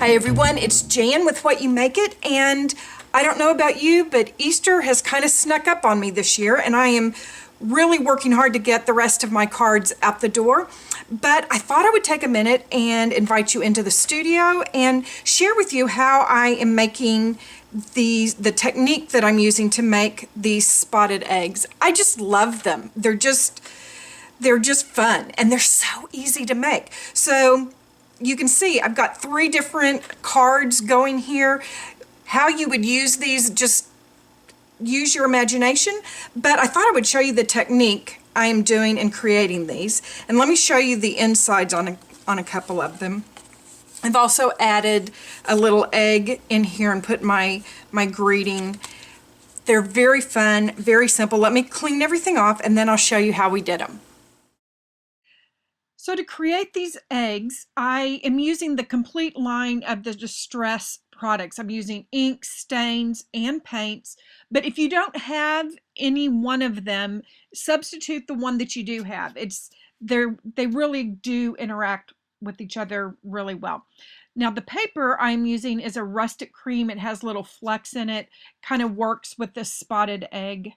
Hi everyone, it's Jan with What You Make It, and I don't know about you, but Easter has kind of snuck up on me this year, and I am really working hard to get the rest of my cards out the door. But I thought I would take a minute and invite you into the studio and share with you how I am making the technique that I'm using to make these spotted eggs. I just love them. They're just fun, and they're so easy to make. So you can see I've got 3 different cards going here. How you would use these, just use your imagination, but I thought I would show you the technique I am doing in creating these. And let me show you the insides on a couple of them. I've also added a little egg in here and put my greeting. They're very fun, very simple. Let me clean everything off and then I'll show you how we did them. So to create these eggs, I am using the complete line of the Distress products. I'm using inks, stains, and paints. But if you don't have any one of them, substitute the one that you do have. They really do interact with each other really well. Now the paper I'm using is a rustic cream. It has little flecks in it, kind of works with the spotted egg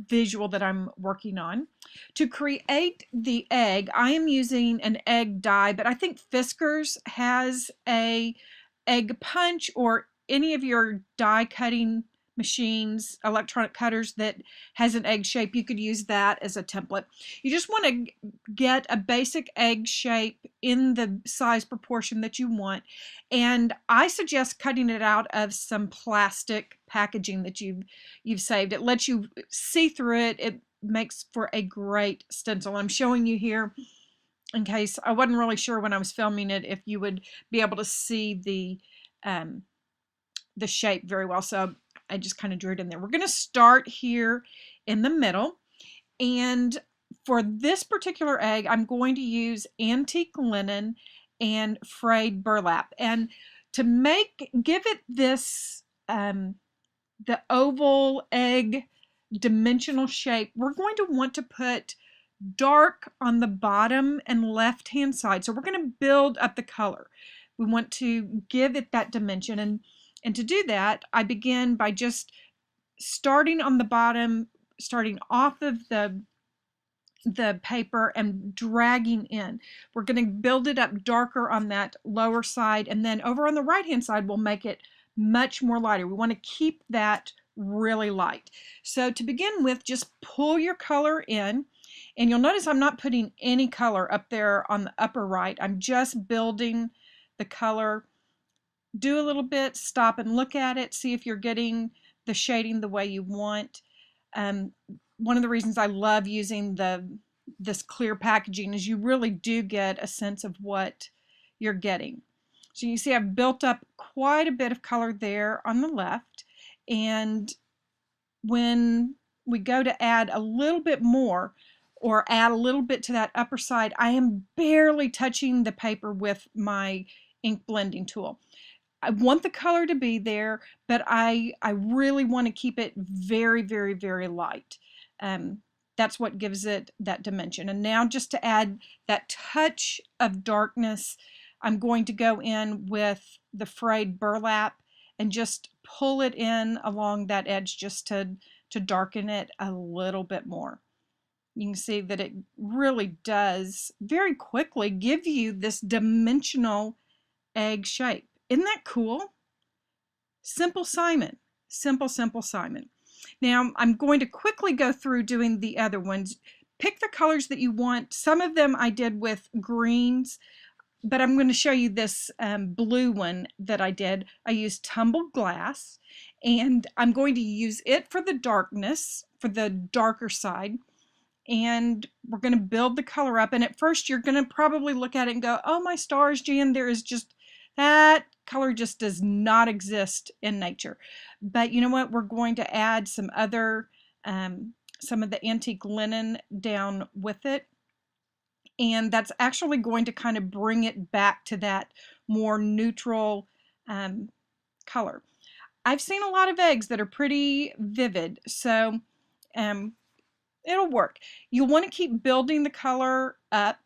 visual that I'm working on. To create the egg, I am using an egg die, but I think Fiskars has a egg punch, or any of your die cutting machines, electronic cutters that has an egg shape. You could use that as a template. You just want to get a basic egg shape in the size proportion that you want, and I suggest cutting it out of some plastic packaging that you've saved. It lets you see through it. It makes for a great stencil. I'm showing you here in case I wasn't really sure when I was filming it if you would be able to see the shape very well, so I just kind of drew it in there. We're going to start here in the middle, and for this particular egg I'm going to use antique linen and frayed burlap, and to give it this the oval egg dimensional shape, we're going to want to put dark on the bottom and left hand side. So we're going to build up the color. We want to give it that dimension, and to do that I begin by just starting on the bottom, starting off of the paper and dragging in. We're going to build it up darker on that lower side, and then over on the right hand side we'll make it much more lighter. We want to keep that really light. So to begin with, just pull your color in, and you'll notice I'm not putting any color up there on the upper right. I'm just building the color. Do a little bit, stop and look at it, see if you're getting the shading the way you want. One of the reasons I love using this clear packaging is you really do get a sense of what you're getting. So you see I've built up quite a bit of color there on the left, and when we go to add a little bit more or add a little bit to that upper side, I am barely touching the paper with my ink blending tool. I want the color to be there, but I really want to keep it very, very, very light. That's what gives it that dimension. And now just to add that touch of darkness, I'm going to go in with the frayed burlap and just pull it in along that edge just to darken it a little bit more. You can see that it really does very quickly give you this dimensional egg shape. Isn't that cool? Simple Simon. Simple, simple Simon. Now I'm going to quickly go through doing the other ones. Pick the colors that you want. Some of them I did with greens, but I'm going to show you this blue one that I did. I used tumbled glass, and I'm going to use it for the darkness, for the darker side. And we're going to build the color up. And at first you're going to probably look at it and go, oh my stars, Jan, there is just, that color just does not exist in nature. But you know what? We're going to add some other, some of the antique linen down with it. And that's actually going to kind of bring it back to that more neutral color. I've seen a lot of eggs that are pretty vivid, so it'll work. You'll want to keep building the color up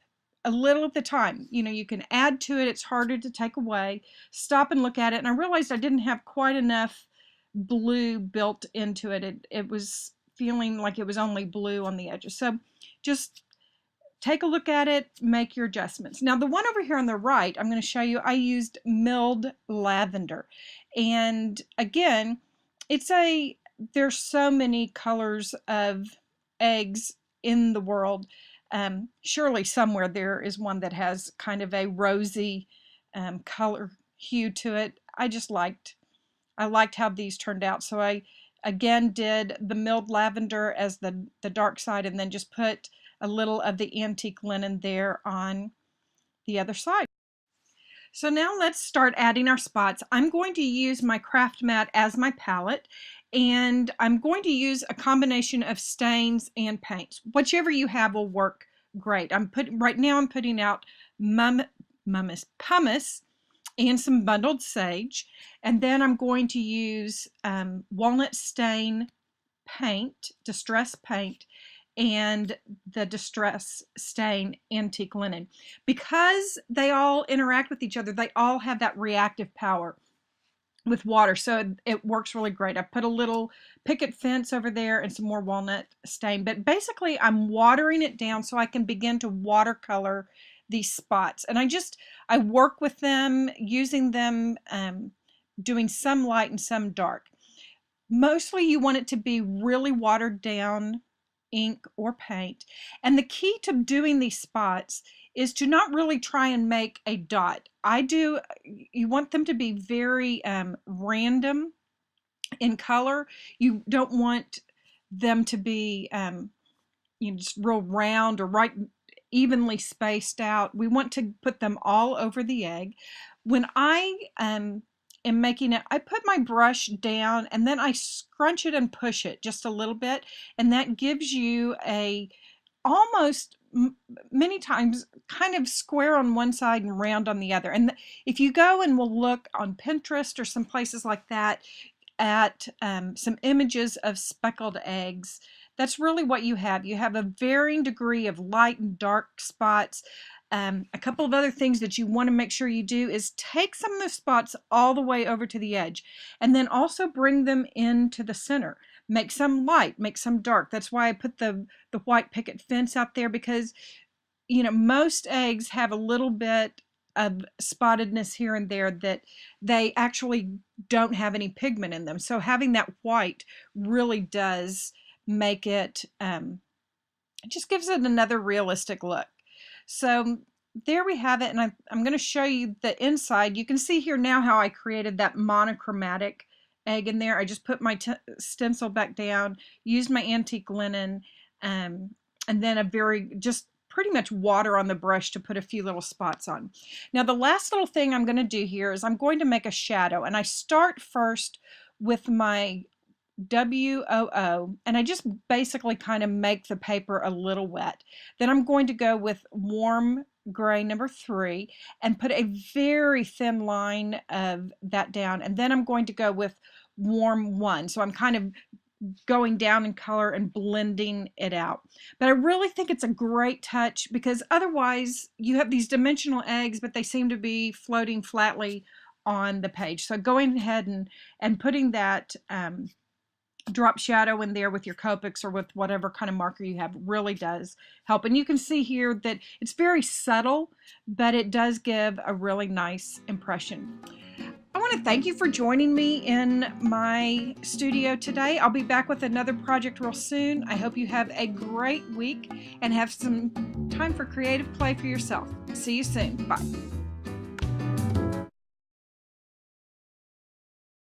a little at the time. You know, you can add to it, it's harder to take away. Stop and look at it, and I realized I didn't have quite enough blue built into it. It was feeling like it was only blue on the edges. So just take a look at it, make your adjustments. Now the one over here on the right, I'm going to show you, I used milled lavender. And again, there's so many colors of eggs in the world. Surely somewhere there is one that has kind of a rosy color hue to it. I liked how these turned out. So I again did the milled lavender as the dark side, and then just put a little of the antique linen there on the other side. So now let's start adding our spots. I'm going to use my craft mat as my palette, and I'm going to use a combination of stains and paints. Whichever you have will work great. Right now I'm putting out pumice and some bundled sage, and then I'm going to use walnut stain paint, distress paint, and the distress stain antique linen. Because they all interact with each other, they all have that reactive power with water, so it works really great. I put a little picket fence over there and some more walnut stain, but basically I'm watering it down so I can begin to watercolor these spots. And I work with them, using them, doing some light and some dark. Mostly you want it to be really watered down ink or paint. And the key to doing these spots is to not really try and make a dot. You want them to be very random in color. You don't want them to be just real round or right evenly spaced out. We want to put them all over the egg. When I am making it, I put my brush down and then I scrunch it and push it just a little bit, and that gives you a almost many times kind of square on one side and round on the other. And if you go and will look on Pinterest or some places like that at some images of speckled eggs, that's really what you have. You have a varying degree of light and dark spots. A couple of other things that you want to make sure you do is take some of the spots all the way over to the edge, and then also bring them into the center. Make some light, make some dark. That's why I put the white picket fence out there, because most eggs have a little bit of spottedness here and there that they actually don't have any pigment in them. So having that white really does make it, it just gives it another realistic look. So there we have it, and I'm going to show you the inside. You can see here now how I created that monochromatic egg in there. I just put my stencil back down, used my antique linen, and then just pretty much water on the brush to put a few little spots on. Now the last little thing I'm going to do here is I'm going to make a shadow, and I start first with my WOO, and I just basically kind of make the paper a little wet. Then I'm going to go with warm gray number 3 and put a very thin line of that down, and then I'm going to go with warm 1. So I'm kind of going down in color and blending it out. But I really think it's a great touch, because otherwise you have these dimensional eggs, but they seem to be floating flatly on the page. So going ahead and putting that drop shadow in there with your Copics or with whatever kind of marker you have really does help. And you can see here that it's very subtle, but it does give a really nice impression. I want to thank you for joining me in my studio today. I'll be back with another project real soon. I hope you have a great week and have some time for creative play for yourself. See you soon. Bye.